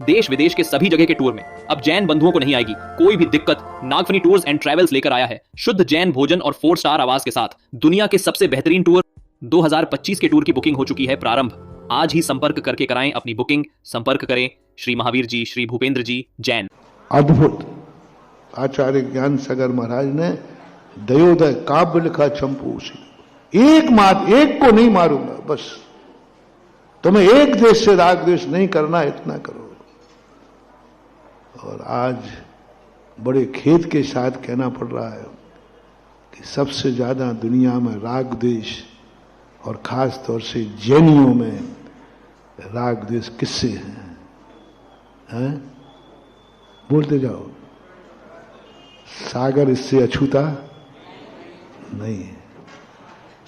देश विदेश के सभी जगह के टूर में अब जैन बंधुओं को नहीं आएगी कोई भी दिक्कत। नागफनी टूर्स एंड ट्रैवल्स लेकर आया है शुद्ध जैन भोजन और 4 स्टार आवास के साथ दुनिया के सबसे बेहतरीन टूर। 2025 के टूर की बुकिंग हो चुकी है प्रारंभ। आज ही संपर्क करके कराएं अपनी बुकिंग। संपर्क करें श्री महावीर जी, श्री भूपेंद्र जी, जैन। अद्भुत आचार्य ज्ञान सागर महाराज ने दयोदय काव्य लिखा चंपू से। एक को नहीं मारूंगा, बस तुम्हें एक देश से राग द्वेष नहीं करना, इतना करो। और आज बड़े खेद के साथ कहना पड़ रहा है कि सबसे ज्यादा दुनिया में राग द्वेष और खास तौर से जैनियों में राग द्वेष किससे हैं? बोलते जाओ। सागर इससे अछूता नहीं है।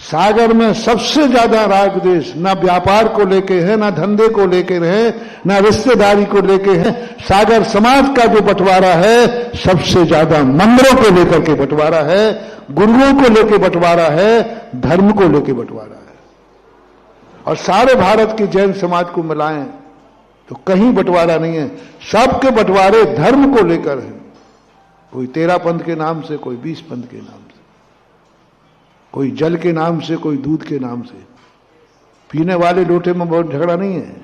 सागर में सबसे ज्यादा राग द्वेष ना व्यापार को लेके है, ना धंधे को लेके है, ना रिश्तेदारी को लेके है। सागर समाज का जो बंटवारा है सबसे ज्यादा मंदिरों को लेकर के बंटवारा है, गुरुओं को लेके बंटवारा है, धर्म को लेके बंटवारा है। और सारे भारत के जैन समाज को मिलाएं तो कहीं बंटवारा नहीं है। सबके बंटवारे धर्म को लेकर है। कोई 13 पंथ के नाम से, कोई 20 पंथ के नाम से, कोई जल के नाम से, कोई दूध के नाम से। पीने वाले लोटे में बहुत झगड़ा नहीं है।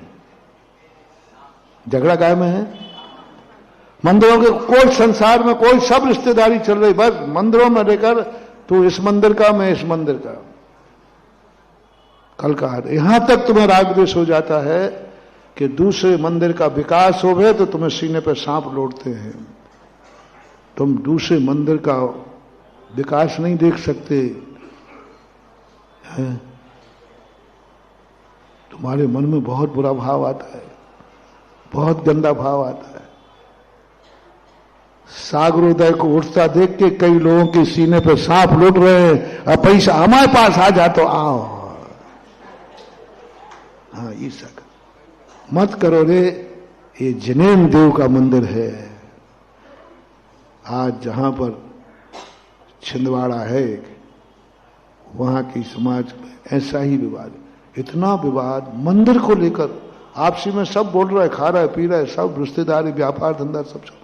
झगड़ा काय में है? मंदिरों के कोई संसार में कोई सब रिश्तेदारी चल रही, बस मंदिरों में लेकर तू इस मंदिर का, मैं इस मंदिर का। कल का यहां तक तुम्हें राग द्वेष हो जाता है कि दूसरे मंदिर का विकास हो गए तो तुम्हें सीने पर सांप लौटते हैं। तुम दूसरे मंदिर का विकास नहीं देख सकते हैं। तुम्हारे मन में बहुत बुरा भाव आता है, बहुत गंदा भाव आता है। सागरोदय को उठता देख के कई लोगों के सीने पर सांप लौट रहे हैं। अब पैसा हमारे पास आ जा तो आओ। हाँ, ये सब मत करो रे। ये जनेन देव का मंदिर है। आज जहां पर छिंदवाड़ा है, वहां की समाज में ऐसा ही विवाद, इतना विवाद मंदिर को लेकर आपसी में। सब बोल रहा है, खा रहा है, पी रहा है, सब रिश्तेदारी, व्यापार, धंधा सब चल रहा।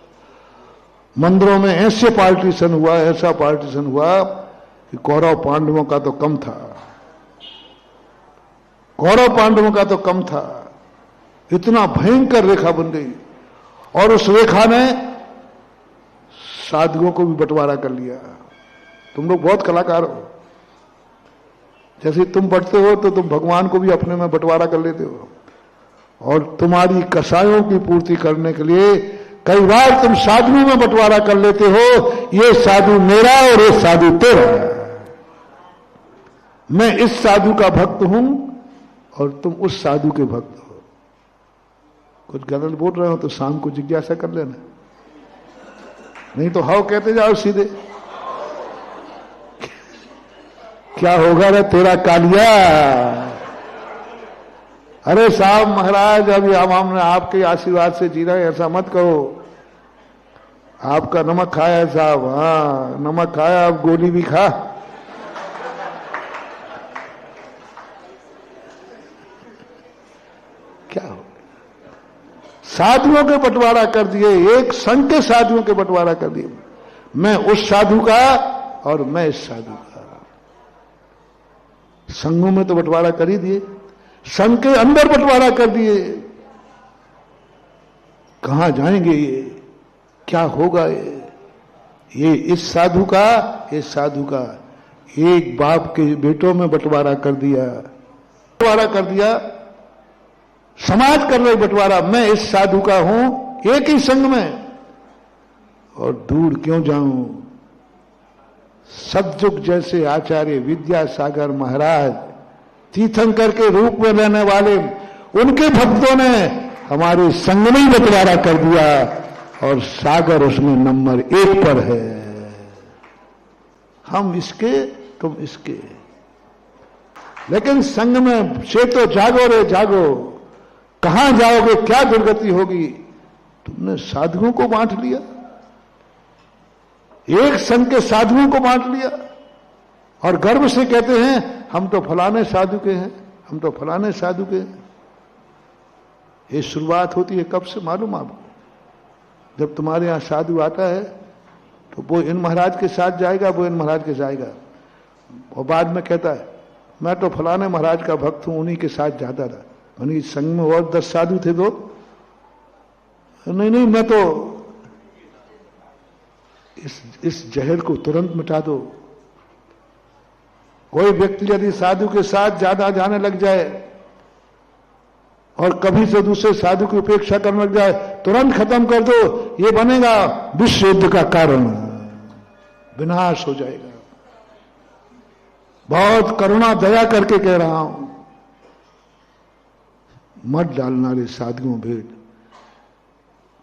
मंदिरों में ऐसे पार्टीशन हुआ, ऐसा पार्टीशन हुआ कि कौरव पांडवों का तो कम था। कौरव पांडवों का तो कम था। इतना भयंकर रेखा बन गई। और उस रेखा ने साधुओं को भी बंटवारा कर लिया। तुम लोग बहुत कलाकार हो। जैसे तुम बंटते हो तो तुम भगवान को भी अपने में बंटवारा कर लेते हो। और तुम्हारी कसायों की पूर्ति करने के लिए कई बार तुम साधुओं में बंटवारा कर लेते हो। ये साधु मेरा और ये साधु तेरा। मैं इस साधु का भक्त हूं और तुम उस साधु के भक्त हो। कुछ गलत बोल रहे हो तो शाम को जिज्ञासा कर लेना, नहीं तो हाउ कहते जाओ सीधे। क्या होगा रे तेरा कालिया? अरे साहब महाराज, अभी हमने आपके आशीर्वाद से जी रहे हैं, ऐसा मत कहो। आपका नमक खाया है साहब। हाँ, नमक खाया, अब गोली भी खा। क्या हो? साधुओं के बंटवारा कर दिए, एक संघ के साधुओं के बंटवारा कर दिए। मैं उस साधु का और मैं इस साधु का। संघों में तो बंटवारा कर ही दिए, संघ के अंदर बंटवारा कर दिए। कहां जाएंगे ये? क्या होगा ये इस साधु का, इस साधु का। एक बाप के बेटों में बंटवारा कर दिया, बंटवारा कर दिया। समाज कर रहे बंटवारा, मैं इस साधु का हूं एक ही संघ में। और दूर क्यों जाऊं? सतयुग जैसे आचार्य विद्यासागर महाराज, तीर्थंकर के रूप में रहने वाले, उनके भक्तों ने हमारे संघ में ही बंटवारा कर दिया और सागर उसमें नंबर 1 पर है। हम इसके, तुम इसके। लेकिन संघ में से तो जागो रे जागो। कहां जाओगे? क्या दुर्गति होगी? तुमने साधुओं को बांट लिया, एक संघ के साधुओं को बांट लिया और गर्व से कहते हैं हम तो फलाने साधु के हैं, हम तो फलाने साधु के हैं। ये शुरुआत होती है कब से मालूम आपको? जब तुम्हारे यहाँ साधु आता है तो वो इन महाराज के साथ जाएगा, वो इन महाराज के जाएगा, और बाद में कहता है मैं तो फलाने महाराज का भक्त हूं, उन्हीं के साथ जाता था। मैंने संग में और 10 साधु थे तो नहीं, मैं तो इस जहर को तुरंत मिटा दो। कोई व्यक्ति यदि साधु के साथ ज्यादा जाने लग जाए और कभी से दूसरे साधु की उपेक्षा करने लग जाए, तुरंत खत्म कर दो, ये बनेगा विश्व युद्ध का कारण, विनाश हो जाएगा। बहुत करुणा दया करके कह रहा हूं, मत डालना रे साधुओं भेंट।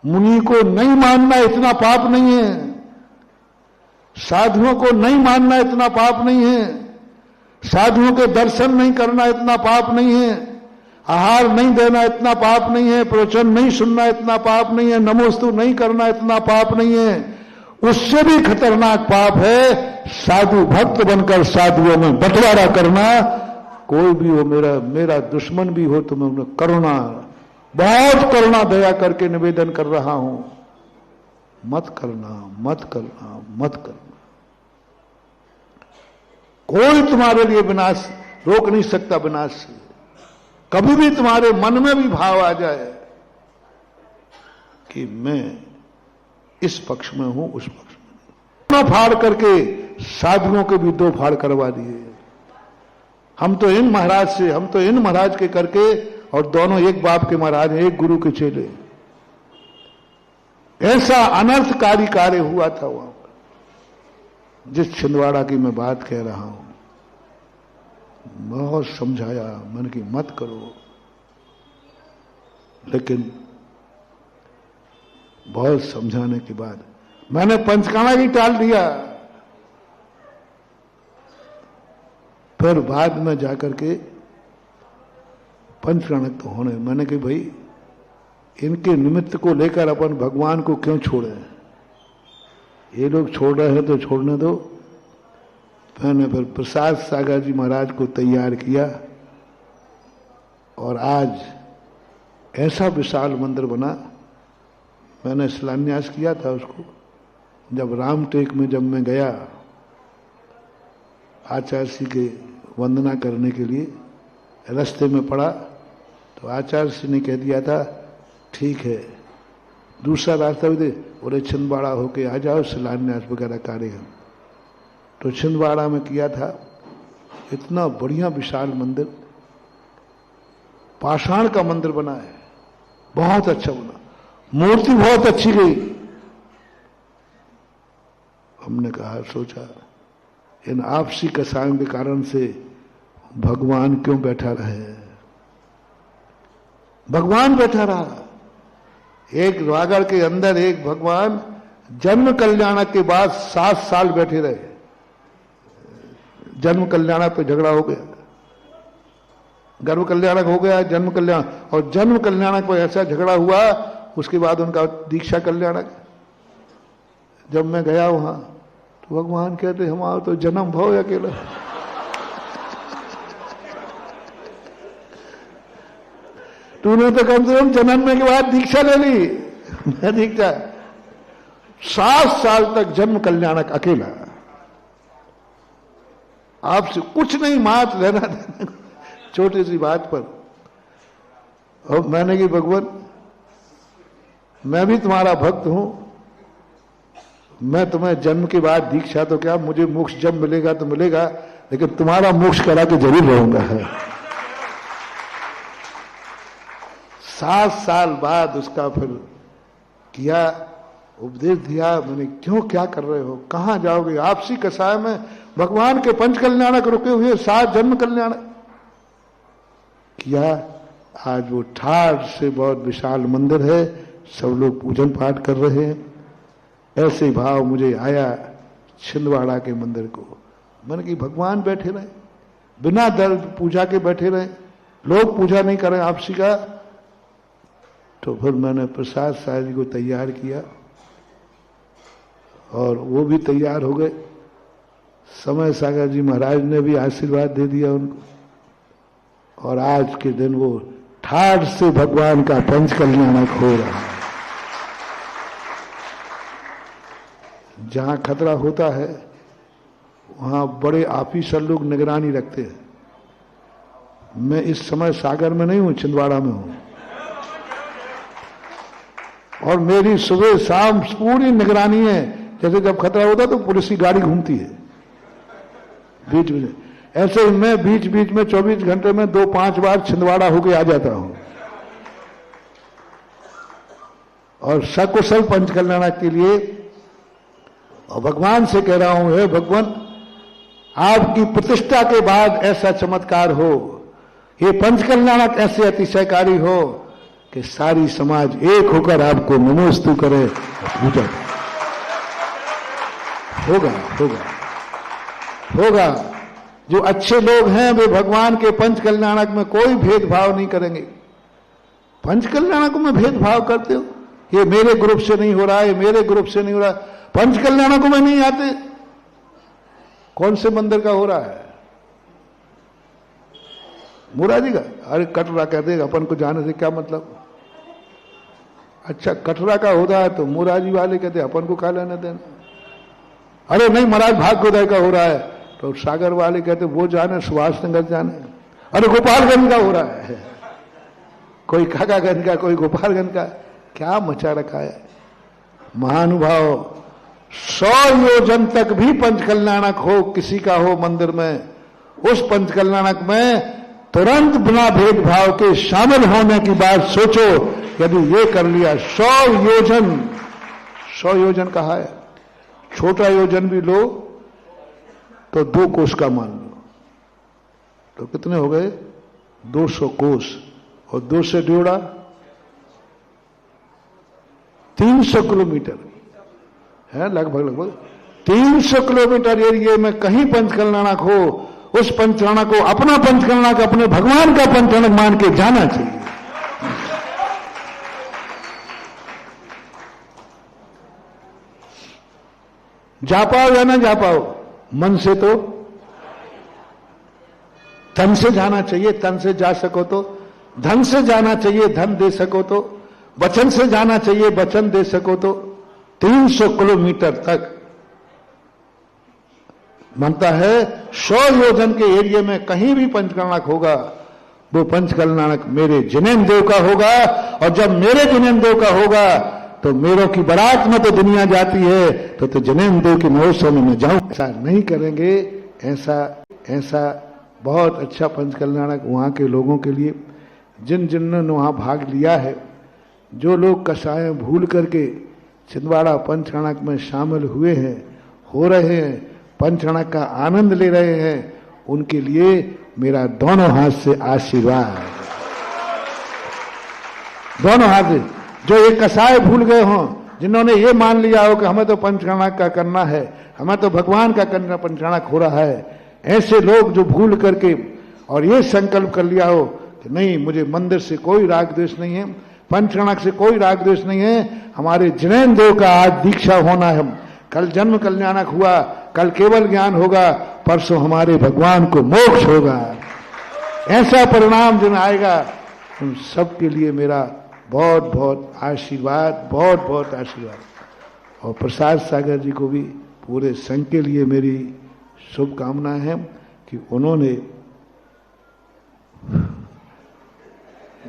मुनि को नहीं मानना इतना पाप नहीं है, साधुओं को नहीं मानना इतना पाप नहीं है, साधुओं के दर्शन नहीं करना इतना पाप नहीं है, आहार नहीं देना इतना पाप नहीं है, प्रवचन नहीं सुनना इतना पाप नहीं है, नमोस्तु नहीं करना इतना पाप नहीं है। उससे भी खतरनाक पाप है साधु भक्त बनकर साधुओं में बंटवारा करना। कोई भी हो, मेरा दुश्मन भी हो, तो मैं उन्हें करुणा, बहुत करुणा दया करके निवेदन कर रहा हूं, मत करना, मत करना, मत करना। कोई तुम्हारे लिए विनाश रोक नहीं सकता विनाश से। कभी भी तुम्हारे मन में भी भाव आ जाए कि मैं इस पक्ष में हूं, उस पक्ष में, फाड़ करके साधुओं के भी 2 फाड़ करवा दिए। हम तो इन महाराज से, हम तो इन महाराज के करके, और दोनों एक बाप के महाराज, एक गुरु के चेले। ऐसा अनर्थकारी कार्य हुआ था वहां पर, जिस छिंदवाड़ा की मैं बात कह रहा हूं। बहुत समझाया मैंने कि मत करो, लेकिन बहुत समझाने के बाद मैंने पंचकाना ही टाल दिया। फिर बाद में जाकर के पंचकाणक तो होने, मैंने कहा भाई इनके निमित्त को लेकर अपन भगवान को क्यों छोड़े, ये लोग छोड़ रहे हैं तो छोड़ने दो। मैंने फिर प्रसाद सागर जी महाराज को तैयार किया, और आज ऐसा विशाल मंदिर बना। मैंने शिलान्यास किया था उसको, जब रामटेक में जब मैं गया आचार्य जी के वंदना करने के लिए, रास्ते में पड़ा तो आचार्य जी ने कह दिया था ठीक है, दूसरा रास्ता भी दे, बोले छिंदवाड़ा होके आ जाओ, शिलान्यास वगैरह कार्य। तो छिंदवाड़ा में किया था। इतना बढ़िया विशाल मंदिर, पाषाण का मंदिर बना है, बहुत अच्छा बना, मूर्ति बहुत अच्छी गई। हमने कहा, सोचा इन आपसी कसायों के कारण से भगवान क्यों बैठा रहे। भगवान बैठा रहा, एक द्वागर के अंदर एक भगवान जन्म कल्याणक के बाद 7 साल बैठे रहे। जन्म कल्याणक पे झगड़ा हो गया, गर्भ कल्याणक हो गया, जन्म कल्याण, और जन्म कल्याणक पर ऐसा झगड़ा हुआ, उसके बाद उनका दीक्षा कल्याणक। जब मैं गया वहां तो भगवान कहते हमारा तो जन्म भाव अकेला। तूने तो कम से कम जन्म के बाद दीक्षा ले ली। मैं दीक्षा 7 साल तक जन्म कल्याणक अकेला, आपसे कुछ नहीं, मात लेना देना छोटी सी बात पर। और मैंने कि भगवान मैं भी तुम्हारा भक्त हूं, मैं तुम्हें जन्म के बाद दीक्षा तो क्या, मुझे मोक्ष जब मिलेगा तो मिलेगा, लेकिन तुम्हारा मोक्ष करा के जरूर रहूंगा। 7 साल बाद उसका फिर किया, उपदेश दिया। मैंने क्यों, क्या कर रहे हो, कहां जाओगे, आपसी कसाय में भगवान के पंच कल्याणक रुके हुए, 7 जन्म कल्याणक किया। आज वो ठाठ से बहुत विशाल मंदिर है, सब लोग पूजन पाठ कर रहे हैं। ऐसे भाव मुझे आया छिंदवाड़ा के मंदिर को। मैंने कि भगवान बैठे रहे, बिना दर्द पूजा के बैठे रहे, लोग पूजा नहीं करें आपसी का। तो फिर मैंने प्रसाद साहब जी को तैयार किया, और वो भी तैयार हो गए। समय सागर जी महाराज ने भी आशीर्वाद दे दिया उनको, और आज के दिन वो ठाठ से भगवान का पंच कल्याणक हो रहा है। जहां खतरा होता है वहां बड़े ऑफिसर लोग निगरानी रखते हैं। मैं इस समय सागर में नहीं हूं, छिंदवाड़ा में हूं, और मेरी सुबह शाम पूरी निगरानी है। जैसे जब खतरा होता है तो पुलिस की गाड़ी घूमती है बीच में। ऐसे ही मैं बीच बीच में 24 घंटे में 2-5 बार छिंदवाड़ा होके आ जाता हूं, और सकुशल पंच कल्याणक के लिए और भगवान से कह रहा हूं, हे भगवान, आपकी प्रतिष्ठा के बाद ऐसा चमत्कार हो, ये पंच कल्याणक ऐसे अतिशयकारी हो कि सारी समाज एक होकर आपको नमोस्तु करे, पूजा होगा होगा होगा। जो अच्छे लोग हैं वे भगवान के पंच कल्याणक में कोई भेदभाव नहीं करेंगे। पंच कल्याणक में भेदभाव करते हो, ये मेरे ग्रुप से नहीं हो रहा है, मेरे ग्रुप से नहीं हो रहा। पंच कल्याणक में नहीं आते। कौन से मंदिर का हो रहा है? मुरारी का? अरे कटरा कह देगा, अपन को जाने से क्या मतलब। अच्छा, कटरा का होता है तो मुरारी वाले कहते अपन को क्या लेना देना। अरे नहीं महाराज, भाग्योदय का हो रहा है तो सागर वाले कहते वो जाने, सुभाष नगर जाने। अरे गोपालगंज का हो रहा है, कोई काकागंज का, कोई गोपालगंज का। क्या मचा रखा है महानुभाव। 100 योजन तक भी पंच कल्याणक हो, किसी का हो मंदिर में, उस पंच कल्याणक में तुरंत बिना भेदभाव के शामिल होने की बात सोचो। यदि ये कर लिया, 100 योजन कहा है, छोटा योजन भी लो तो 2 कोस का मान लो, तो कितने हो गए? 200 कोस, और 2 से जोड़ा 300 किलोमीटर है, लगभग 300 किलोमीटर एरिया में कहीं पंच कल्याणक हो, उस पंचकल्याणक को अपना पंचकल्याणक, अपने भगवान का पंचकल्याणक मान के जाना चाहिए। जा पाओ या ना जा पाओ, मन से तो, तन से जाना चाहिए, तन से जा सको तो, धन से जाना चाहिए, धन दे सको तो, वचन से जाना चाहिए, वचन दे सको तो। 300 किलोमीटर तक मानता है। 100 योजन के एरिया में कहीं भी पंचकल्याणक होगा, वो पंचकल्याणक मेरे जिनेन्द्र देव का होगा। और जब मेरे जिनेन्द्र देव का होगा तो मेरों की बारात में तो दुनिया जाती है, तो जिनेन्द्र देव के महोत्सव में मैं जाऊं। ऐसा नहीं करेंगे। ऐसा बहुत अच्छा पंचकल्याणक वहां के लोगों के लिए, जिन्होंने वहां भाग लिया है, जो लोग कसाय भूल करके छिंदवाड़ा पंचकल्याणक में शामिल हुए हैं, हो रहे हैं, पंचकल्याणक का आनंद ले रहे हैं, उनके लिए मेरा दोनों हाथ से आशीर्वाद। दोनों हाथ से। जो ये कसाय भूल गए हों, जिन्होंने ये मान लिया हो कि हमें तो पंचकल्याणक का करना है, हमें तो भगवान का करना, पंचकल्याणक हो रहा है, ऐसे लोग जो भूल करके और ये संकल्प कर लिया हो कि नहीं, मुझे मंदिर से कोई राग द्वेष नहीं है, पंचकल्याणक से कोई राग द्वेष नहीं है, हमारे जिनेन्द्र देव का आज दीक्षा होना है, कल जन्म कल्याणक हुआ, कल केवल ज्ञान होगा, परसों हमारे भगवान को मोक्ष होगा। ऐसा परिणाम जिन आएगा, उन सबके लिए मेरा बहुत बहुत आशीर्वाद, बहुत बहुत आशीर्वाद। और प्रसाद सागर जी को भी, पूरे संघ के लिए मेरी शुभकामनाएं हैं कि उन्होंने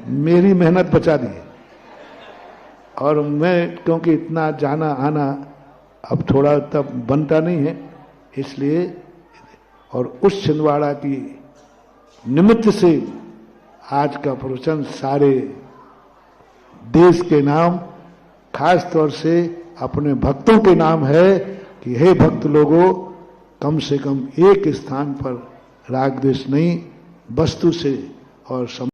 मेरी मेहनत बचा दी। और मैं, क्योंकि इतना जाना आना अब थोड़ा तब बनता नहीं है, इसलिए, और उस छिंदवाड़ा की निमित्त से आज का प्रवचन सारे देश के नाम, खास तौर से अपने भक्तों के नाम है कि हे भक्त लोगों, कम से कम एक स्थान पर राग द्वेष नहीं, वस्तु से और